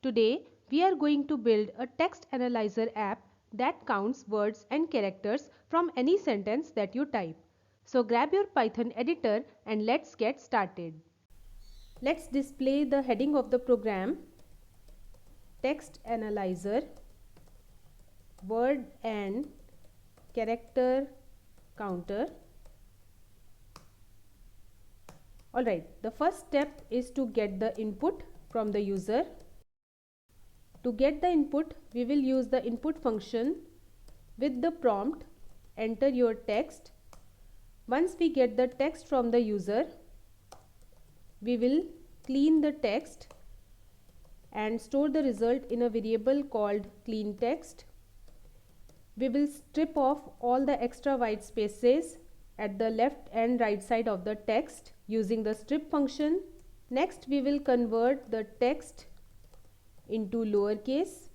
Today, we are going to build a text analyzer app that counts words and characters from any sentence that you type. So grab your Python editor and let's get started. Let's display the heading of the program, Text Analyzer, Word and Character Counter. Alright, the first step is to get the input from the user. To get the input, we will use the input function with the prompt, enter your text. Once we get the text from the user, we will clean the text and store the result in a variable called clean text. We will strip off all the extra white spaces at the left and right side of the text using the strip function. Next, we will convert the text into lowercase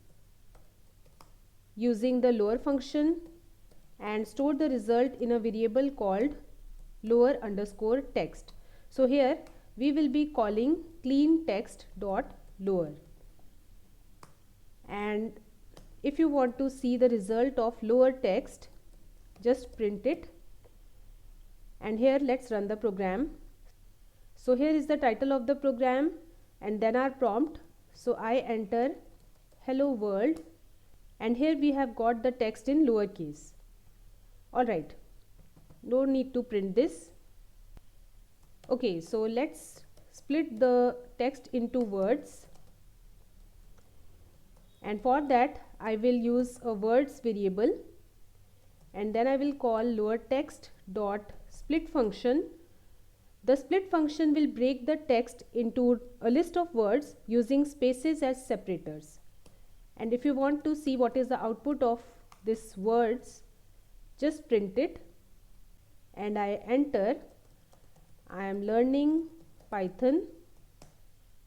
using the lower function and store the result in a variable called lower underscore text. So here we will be calling clean text dot lower, and if you want to see the result of lower text, just print it. And here let's run the program. So here is the title of the program and then our prompt. So I enter hello world, and here we have got the text in lowercase. Alright, no need to print this. Okay, so let's split the text into words, and for that I will use a words variable, and then I will call lower text dot split function. The split function will break the text into a list of words using spaces as separators. And if you want to see what is the output of this words, just print it, and I enter I am learning Python.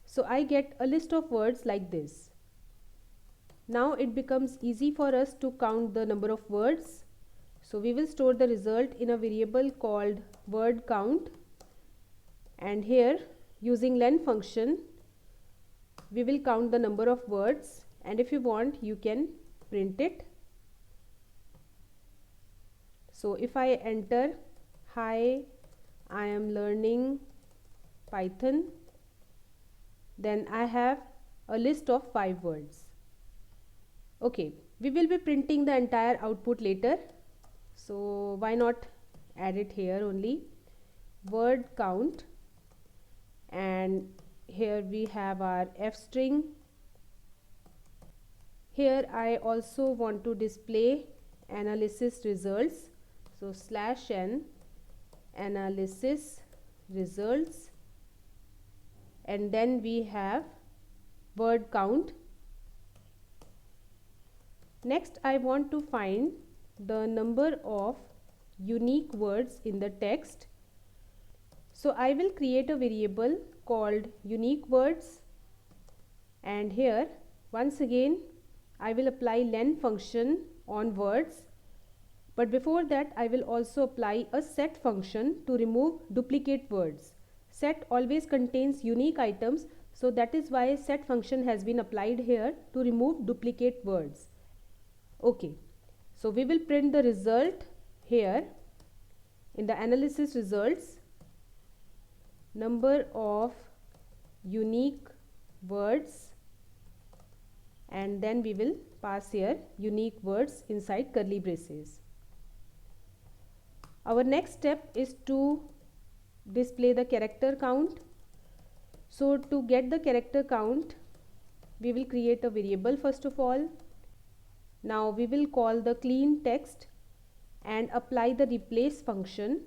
So I get a list of words like this. Now it becomes easy for us to count the number of words. So we will store the result in a variable called word count, and here using len function we will count the number of words, and if you want you can print it. So if I enter hi, I am learning Python, then I have a list of 5 words. Okay, we will be printing the entire output later, so why not add it here only, word count, and here we have our f string. Here I also want to display analysis results, so /n analysis results, and then we have word count. Next I want to find the number of unique words in the text. So I will create a variable called unique words, and here once again I will apply len function on words, but before that I will also apply a set function to remove duplicate words. Set always contains unique items, so that is why set function has been applied here to remove duplicate words. Okay, so we will print the result here in the analysis results, number of unique words, and then we will pass here unique words inside curly braces. Our next step is to display the character count. So to get the character count, we will create a variable first of all. Now we will call the clean text and apply the replace function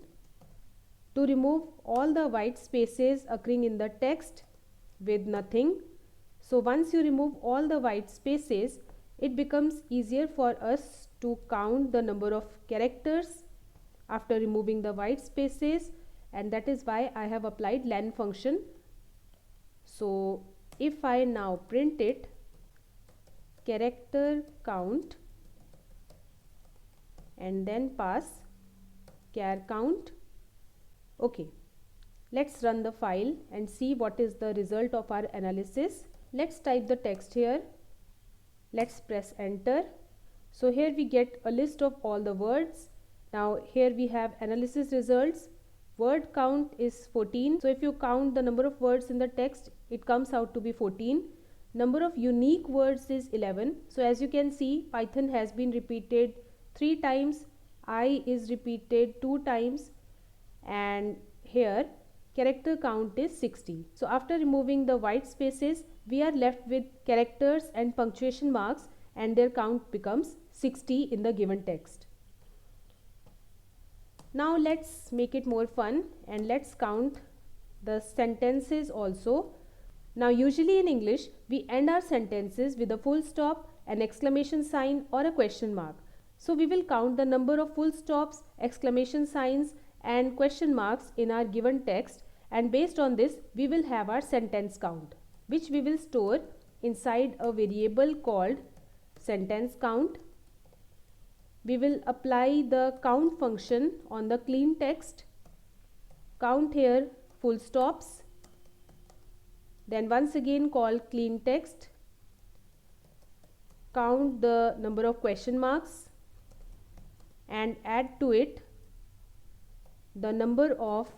to remove all the white spaces occurring in the text with nothing. So once you remove all the white spaces, it becomes easier for us to count the number of characters after removing the white spaces, and that is why I have applied len function. So if I now print it, character count, and then pass char count. Okay, let's run the file and see what is the result of our analysis. Let's type the text here. Let's press enter. So here we get a list of all the words. Now here we have analysis results. Word count is 14. So if you count the number of words in the text, it comes out to be 14. Number of unique words is 11. So as you can see, Python has been repeated 3 times, I is repeated 2 times, and here character count is 60. So after removing the white spaces, we are left with characters and punctuation marks, and their count becomes 60 in the given text. Now let's make it more fun and let's count the sentences also. Now usually in English, we end our sentences with a full stop, an exclamation sign or a question mark. So we will count the number of full stops, exclamation signs and question marks in our given text, and based on this we will have our sentence count, which we will store inside a variable called sentence count. We will apply the count function on the clean text, count here full stops, then once again call clean text, count the number of question marks and add to it the number of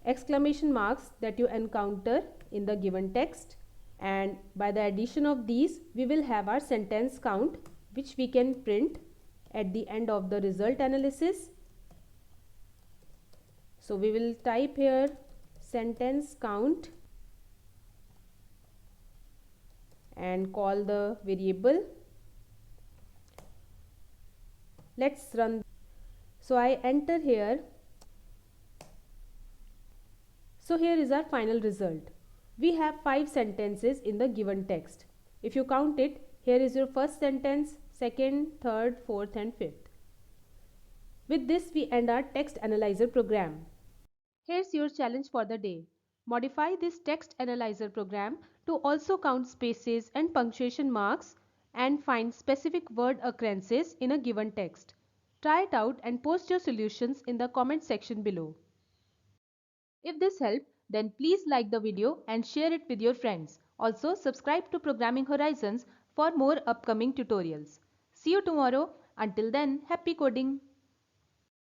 exclamation marks that you encounter in the given text, and by the addition of these we will have our sentence count, which we can print at the end of the result analysis. So we will type here sentence count and call the variable. Let's run. So I enter here. So here is our final result. We have 5 sentences in the given text. If you count it, here is your first sentence, second, third, fourth and fifth. With this we end our text analyzer program. Here's your challenge for the day. Modify this text analyzer program to also count spaces and punctuation marks and find specific word occurrences in a given text. Try it out and post your solutions in the comment section below. If this helped, then please like the video and share it with your friends. Also, subscribe to Programming Horizons for more upcoming tutorials. See you tomorrow. Until then, happy coding!